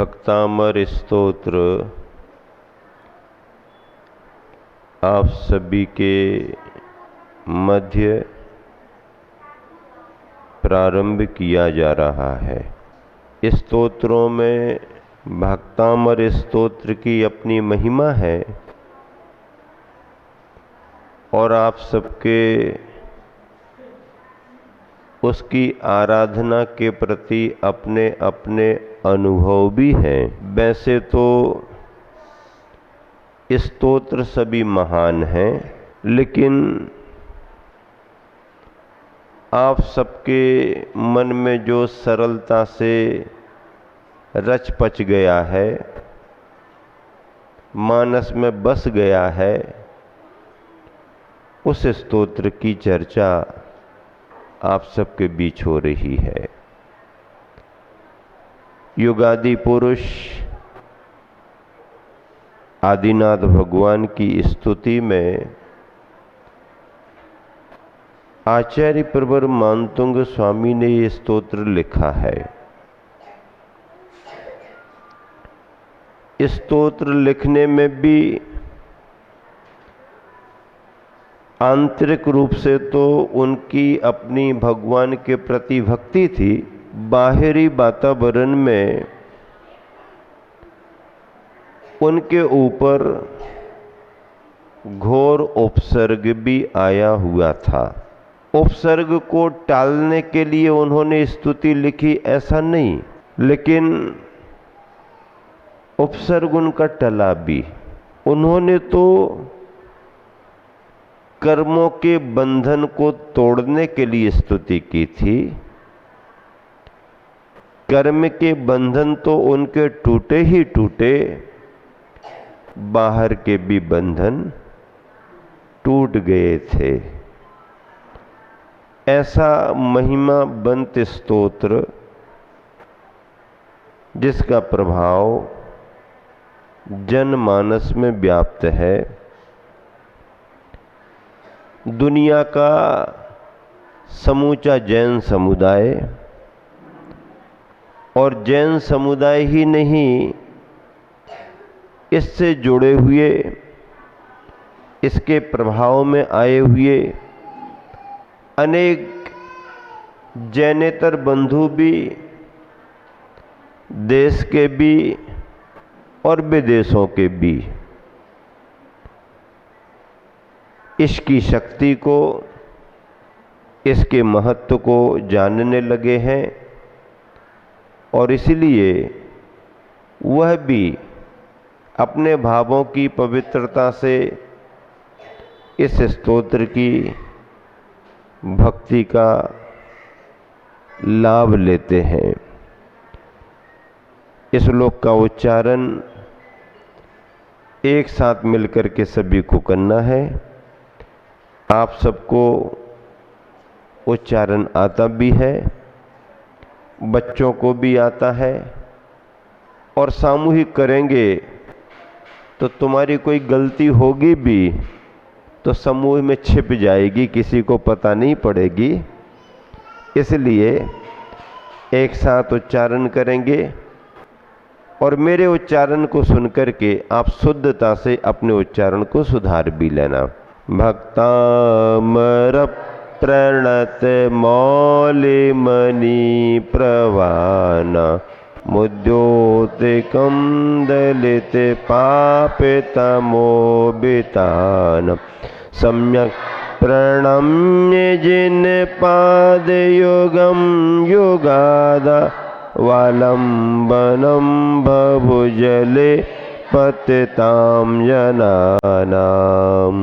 भक्तामर स्तोत्र आप सभी के मध्य प्रारंभ किया जा रहा है। इस स्तोत्रों में भक्तामर स्तोत्र की अपनी महिमा है और आप सबके उसकी आराधना के प्रति अपने अपने अनुभव भी हैं। वैसे तो स्तोत्र सभी महान हैं, लेकिन आप सबके मन में जो सरलता से रच पच गया है, मानस में बस गया है, उस स्तोत्र की चर्चा आप सबके बीच हो रही है। युगादि पुरुष आदिनाथ भगवान की स्तुति में आचार्य प्रवर मानतुंग स्वामी ने ये स्तोत्र लिखा है। इस स्तोत्र लिखने में भी आंतरिक रूप से तो उनकी अपनी भगवान के प्रति भक्ति थी, बाहरी वातावरण में उनके ऊपर घोर उपसर्ग भी आया हुआ था। उपसर्ग को टालने के लिए उन्होंने स्तुति लिखी ऐसा नहीं, लेकिन उपसर्ग उनका टला भी। उन्होंने तो कर्मों के बंधन को तोड़ने के लिए स्तुति की थी। कर्म के बंधन तो उनके टूटे ही टूटे, बाहर के भी बंधन टूट गए थे। ऐसा महिमा बंत स्तोत्र जिसका प्रभाव जनमानस में व्याप्त है। दुनिया का समूचा जैन समुदाय, और जैन समुदाय ही नहीं, इससे जुड़े हुए, इसके प्रभाव में आए हुए अनेक जैनेतर बंधु भी, देश के भी और विदेशों के भी, इसकी शक्ति को, इसके महत्व को जानने लगे हैं और इसलिए वह भी अपने भावों की पवित्रता से इस स्तोत्र की भक्ति का लाभ लेते हैं। इस श्लोक का उच्चारण एक साथ मिलकर के सभी को करना है। आप सबको उच्चारण आता भी है, बच्चों को भी आता है, और सामूहिक करेंगे तो तुम्हारी कोई गलती होगी भी तो समूह में छिप जाएगी, किसी को पता नहीं पड़ेगी। इसलिए एक साथ उच्चारण करेंगे और मेरे उच्चारण को सुनकर के आप शुद्धता से अपने उच्चारण को सुधार भी लेना। भक्तामर प्रणत मौलिमणि प्रवाना मुद्योतिकं दलित पापितमोबितान सम्यक प्रणम्य जिन पाद युगम युगाद वालंबनम भवुजले पतिताम जनानाम।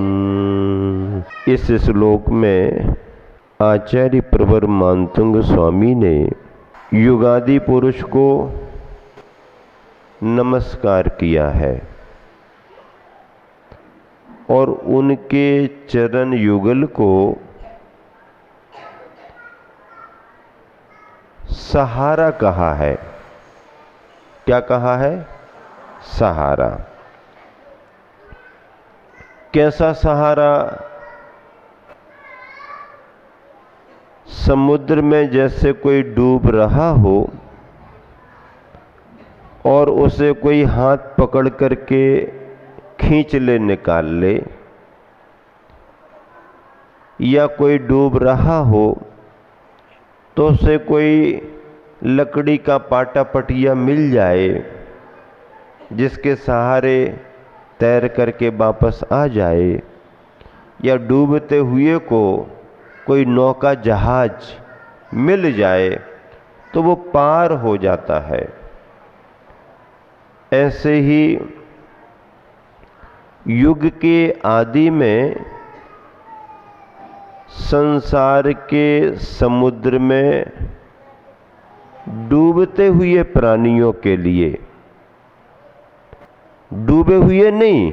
इस श्लोक में आचार्य प्रवर मानतुंग स्वामी ने युगादि पुरुष को नमस्कार किया है और उनके चरण युगल को सहारा कहा है। क्या कहा है? सहारा। कैसा सहारा? समुद्र में जैसे कोई डूब रहा हो और उसे कोई हाथ पकड़ करके खींच ले, निकाल ले, या कोई डूब रहा हो तो उसे कोई लकड़ी का पाटा पटिया मिल जाए जिसके सहारे तैर करके वापस आ जाए, या डूबते हुए को कोई नौका जहाज मिल जाए तो वो पार हो जाता है। ऐसे ही युग के आदि में संसार के समुद्र में डूबते हुए प्राणियों के लिए, डूबे हुए नहीं,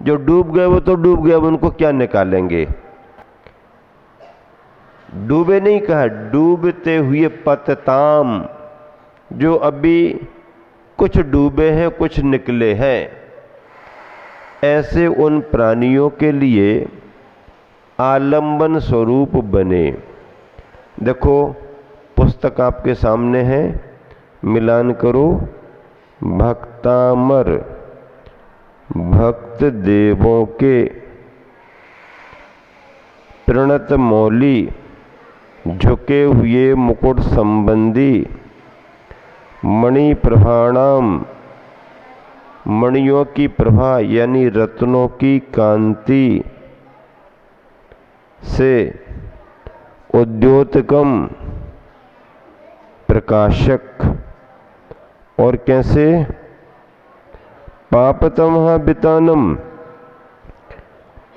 जो डूब गए वो तो डूब गए, उनको क्या निकालेंगे। डूबे नहीं कहा, डूबते हुए पतताम, जो अभी कुछ डूबे हैं कुछ निकले हैं, ऐसे उन प्राणियों के लिए आलंबन स्वरूप बने। देखो पुस्तक आपके सामने है, मिलान करो। भक्तामर, भक्त देवों के प्रणत मौली, झुके हुए मुकुट संबंधी, मणि प्रभाणाम, मणियों की प्रभा यानी रत्नों की कांति से उद्योतकम, प्रकाशक, और कैसे पापतमः वितानम,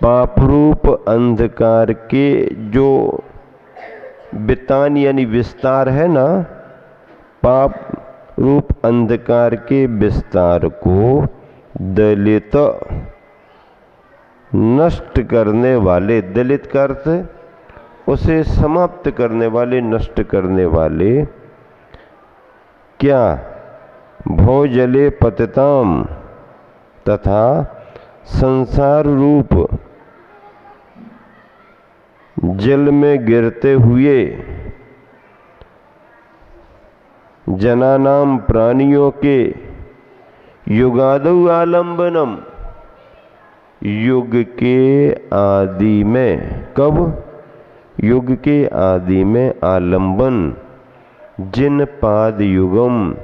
पापरूप अंधकार के जो वितान यानी विस्तार है ना, पाप रूप अंधकार के विस्तार को दलित नष्ट करने वाले, दलित का अर्थ उसे समाप्त करने वाले, नष्ट करने वाले, क्या भोजले पतिताम, तथा संसार रूप जल में गिरते हुए जनानाम प्राणियों के युगादौ आलंबनम, युग के आदि में, कब, युग के आदि में आलंबन, जिन पाद युगम,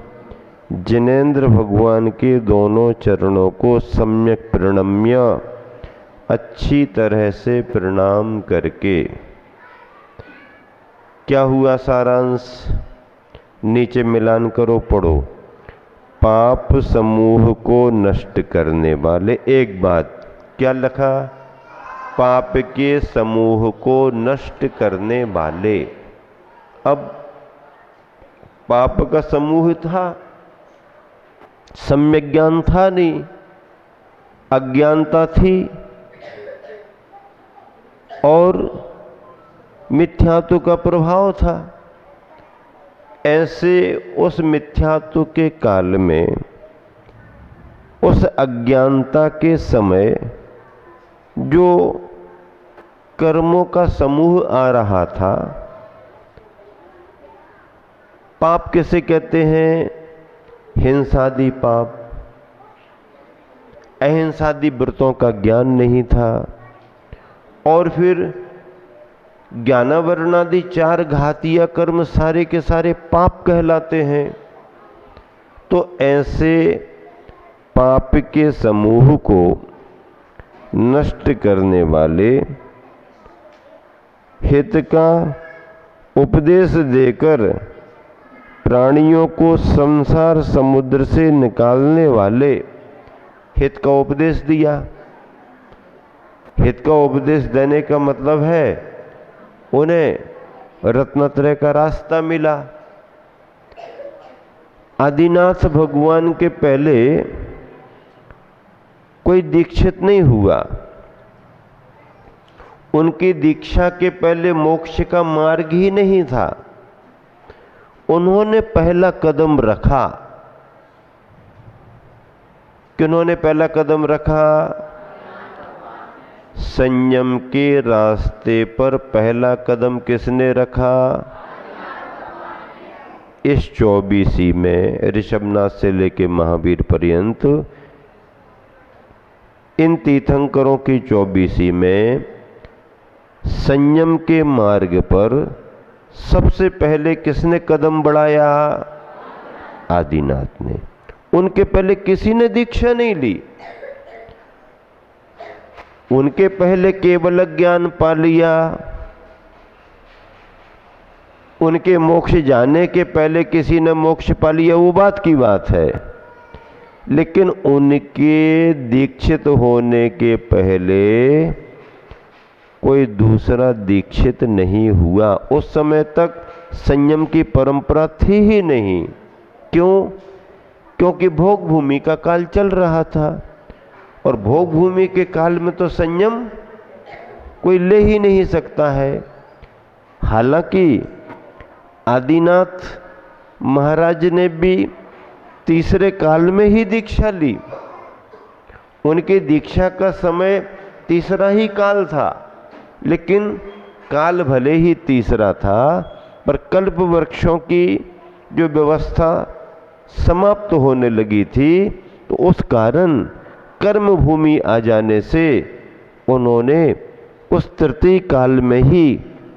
जिनेन्द्र भगवान के दोनों चरणों को सम्यक प्रणम्य, अच्छी तरह से प्रणाम करके। क्या हुआ सारांश, नीचे मिलान करो, पढ़ो। पाप समूह को नष्ट करने वाले, एक बात क्या लिखा, पाप के समूह को नष्ट करने वाले। अब पाप का समूह था, सम्यक ज्ञान था नहीं, अज्ञानता थी और मिथ्यात्व का प्रभाव था। ऐसे उस मिथ्यात्व के काल में, उस अज्ञानता के समय जो कर्मों का समूह आ रहा था, पाप किसे कहते हैं, हिंसादि पाप, अहिंसादि व्रतों का ज्ञान नहीं था, और फिर ज्ञानावरणादि 4 घातीय कर्म सारे के सारे पाप कहलाते हैं। तो ऐसे पाप के समूह को नष्ट करने वाले हित का उपदेश देकर प्राणियों को संसार समुद्र से निकालने वाले हित का उपदेश दिया। हित का उपदेश देने का मतलब है उन्हें रत्नत्रय का रास्ता मिला। आदिनाथ भगवान के पहले कोई दीक्षित नहीं हुआ, उनकी दीक्षा के पहले मोक्ष का मार्ग ही नहीं था। उन्होंने पहला कदम रखा। किन्होंने पहला कदम रखा? संयम के रास्ते पर पहला कदम किसने रखा? इस 24 में ऋषभनाथ से लेके महावीर पर्यंत इन तीर्थंकरों की 24 में संयम के मार्ग पर सबसे पहले किसने कदम बढ़ाया? आदिनाथ ने। उनके पहले किसी ने दीक्षा नहीं ली। उनके पहले केवल ज्ञान पा लिया। उनके मोक्ष जाने के पहले किसी ने मोक्ष पा लिया, वो बात की बात है। लेकिन उनके दीक्षित होने के पहले कोई दूसरा दीक्षित नहीं हुआ। उस समय तक संयम की परंपरा थी ही नहीं। क्यों? क्योंकि भोग भूमि का काल चल रहा था, और भोग भूमि के काल में तो संयम कोई ले ही नहीं सकता है। हालांकि आदिनाथ महाराज ने भी तीसरे काल में ही दीक्षा ली। उनकी दीक्षा का समय तीसरा ही काल था, लेकिन काल भले ही तीसरा था, पर कल्प वृक्षों की जो व्यवस्था समाप्त होने लगी थी, तो उस कारण कर्म भूमि आ जाने से उन्होंने उस तृतीय काल में ही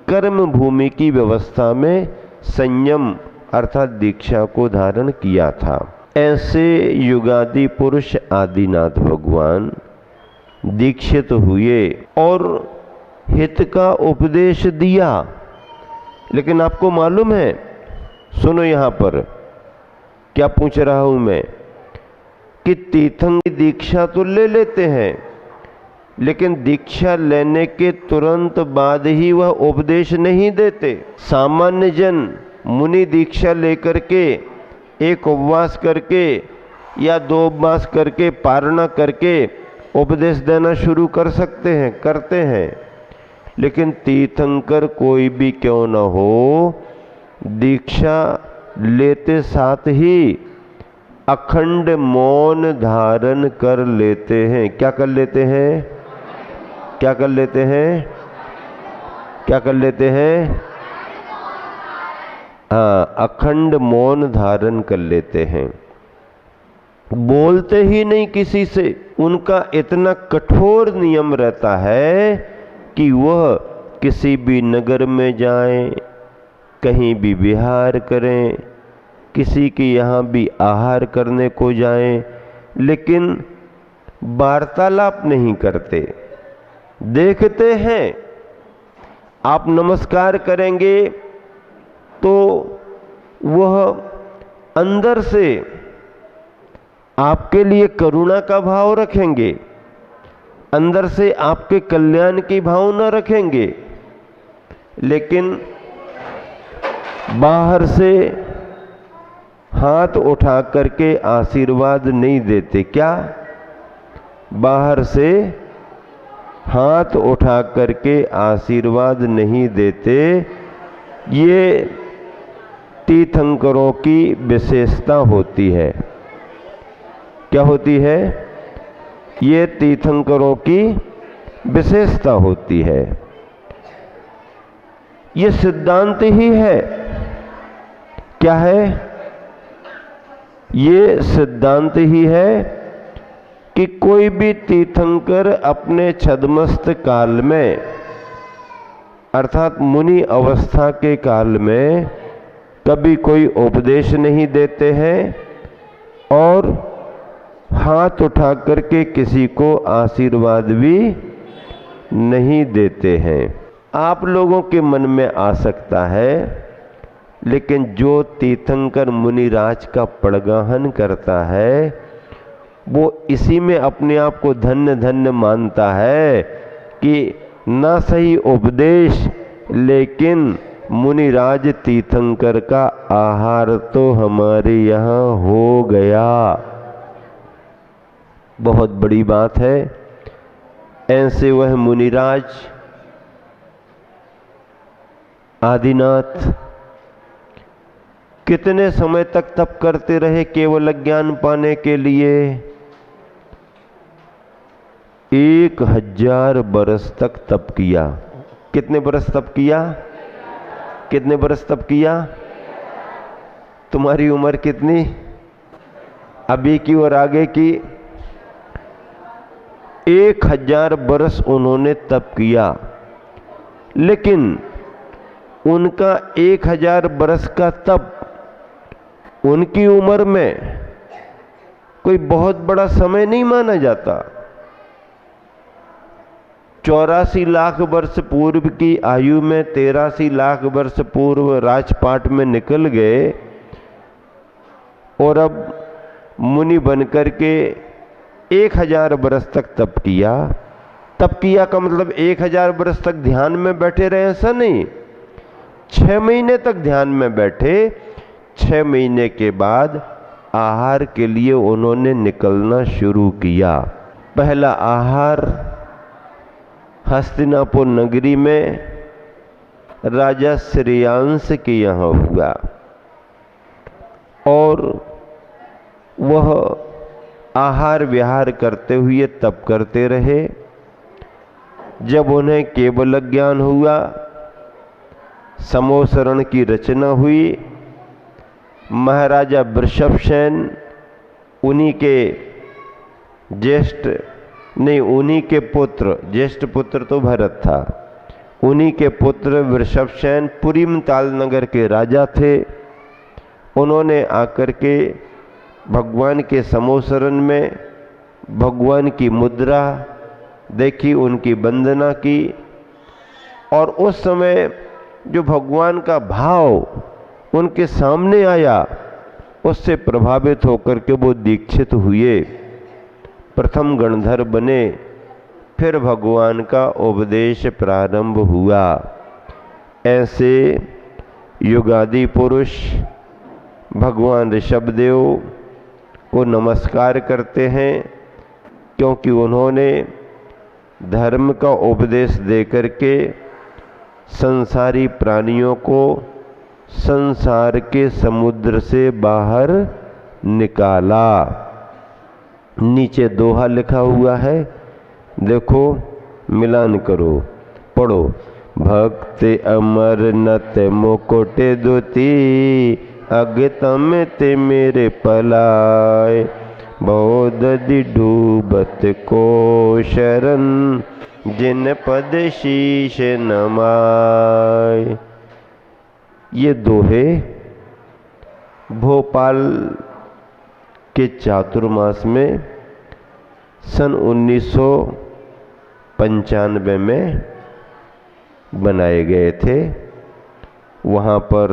कर्म भूमि की व्यवस्था में संयम अर्थात दीक्षा को धारण किया था। ऐसे युगादि पुरुष आदिनाथ भगवान दीक्षित हुए और हित का उपदेश दिया। लेकिन आपको मालूम है, सुनो यहां पर क्या पूछ रहा हूं मैं, कि तीर्थंकर दीक्षा तो ले लेते हैं, लेकिन दीक्षा लेने के तुरंत बाद ही वह उपदेश नहीं देते। सामान्य जन मुनि दीक्षा लेकर के एक उपवास करके या 2 उपवास करके पारणा करके उपदेश देना शुरू कर सकते हैं, करते हैं। लेकिन तीर्थंकर कोई भी क्यों न हो, दीक्षा लेते साथ ही अखंड मौन धारण कर लेते हैं। क्या कर लेते हैं? क्या कर लेते हैं? क्या कर लेते हैं? हाँ, अखंड मौन धारण कर लेते हैं। बोलते ही नहीं किसी से। उनका इतना कठोर नियम रहता है कि वह किसी भी नगर में जाएं, कहीं भी विहार करें, किसी के यहाँ भी आहार करने को जाएं, लेकिन वार्तालाप नहीं करते। देखते हैं, आप नमस्कार करेंगे तो वह अंदर से आपके लिए करुणा का भाव रखेंगे, अंदर से आपके कल्याण की भावना रखेंगे, लेकिन बाहर से हाथ उठा करके आशीर्वाद नहीं देते। क्या? बाहर से हाथ उठा करके आशीर्वाद नहीं देते। ये तीर्थंकरों की विशेषता होती है। क्या होती है? ये तीर्थंकरों की विशेषता होती है। ये सिद्धांत ही है। क्या है? ये सिद्धांत ही है कि कोई भी तीर्थंकर अपने छद्मस्त काल में अर्थात मुनि अवस्था के काल में कभी कोई उपदेश नहीं देते हैं और हाथ उठा करके किसी को आशीर्वाद भी नहीं देते हैं। आप लोगों के मन में आ सकता है, लेकिन जो तीर्थंकर मुनिराज का पड़गाहन करता है, वो इसी में अपने आप को धन्य धन्य मानता है कि ना सही उपदेश, लेकिन मुनिराज तीर्थंकर का आहार तो हमारे यहाँ हो गया। बहुत बड़ी बात है। ऐसे वह मुनिराज आदिनाथ कितने समय तक तप करते रहे केवल ज्ञान पाने के लिए? 1000 बरस तक तप किया। कितने बरस तप किया? कितने बरस तप किया? तुम्हारी उम्र कितनी? अभी की और आगे की? 1000 बरस उन्होंने तप किया, लेकिन उनका 1000 बरस का तप उनकी उम्र में कोई बहुत बड़ा समय नहीं माना जाता। 84 लाख वर्ष पूर्व की आयु में 83 लाख वर्ष पूर्व राजपाट में निकल गए और अब मुनि बनकर के 1000 बरस तक तप किया। तप किया का मतलब 1000 बरस तक ध्यान में बैठे रहे, ऐसा नहीं। 6 महीने तक ध्यान में बैठे। 6 महीने के बाद आहार के लिए उन्होंने निकलना शुरू किया। पहला आहार हस्तिनापुर नगरी में राजा श्रेयांश के यहाँ हुआ और वह आहार विहार करते हुए तप करते रहे। जब उन्हें केवल ज्ञान हुआ, समोसरण की रचना हुई, महाराजा वृषभसेन उन्हीं के ज्येष्ठ नहीं, उन्हीं के पुत्र, ज्येष्ठ पुत्र तो भरत था, उन्हीं के पुत्र वृषभसेन पुरीमताल नगर के राजा थे। उन्होंने आकर के भगवान के समोसरण में भगवान की मुद्रा देखी, उनकी वंदना की और उस समय जो भगवान का भाव उनके सामने आया, उससे प्रभावित होकर के वो दीक्षित हुए, प्रथम गणधर बने। फिर भगवान का उपदेश प्रारंभ हुआ। ऐसे युगादि पुरुष भगवान ऋषभदेव को नमस्कार करते हैं, क्योंकि उन्होंने धर्म का उपदेश देकर के संसारी प्राणियों को संसार के समुद्र से बाहर निकाला। नीचे दोहा लिखा हुआ है, देखो, मिलान करो, पढ़ो। भक्ति अमरनत मुकुट दुती, अगतम ते मेरे पलाय, बहुदधि डूबत को शरण, जिन पद शीश नमाय। ये दोहे भोपाल के चातुर्मास में सन 1995 में बनाए गए थे। वहाँ पर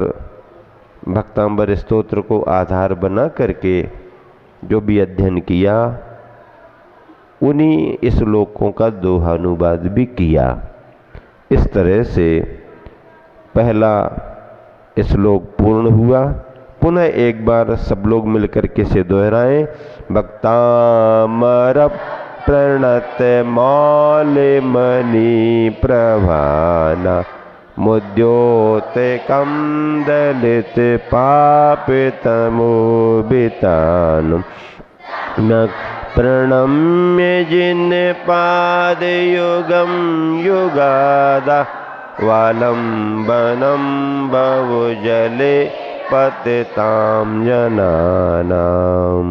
भक्तांबर स्तोत्र को आधार बना करके जो भी अध्ययन किया, उन्हीं श्लोकों का दोहानुवाद भी किया। इस तरह से पहला श्लोक पूर्ण हुआ। पुनः एक बार सब लोग मिलकर के से दोहराएं। भक्तामर प्रणत मौल मणि प्रभाना, मुद्योत कम दलित पापितमोबितान, न प्रणम्य जिन पाद युगम युगादा, वालंबनम बहुजले पतिताम जनानाम।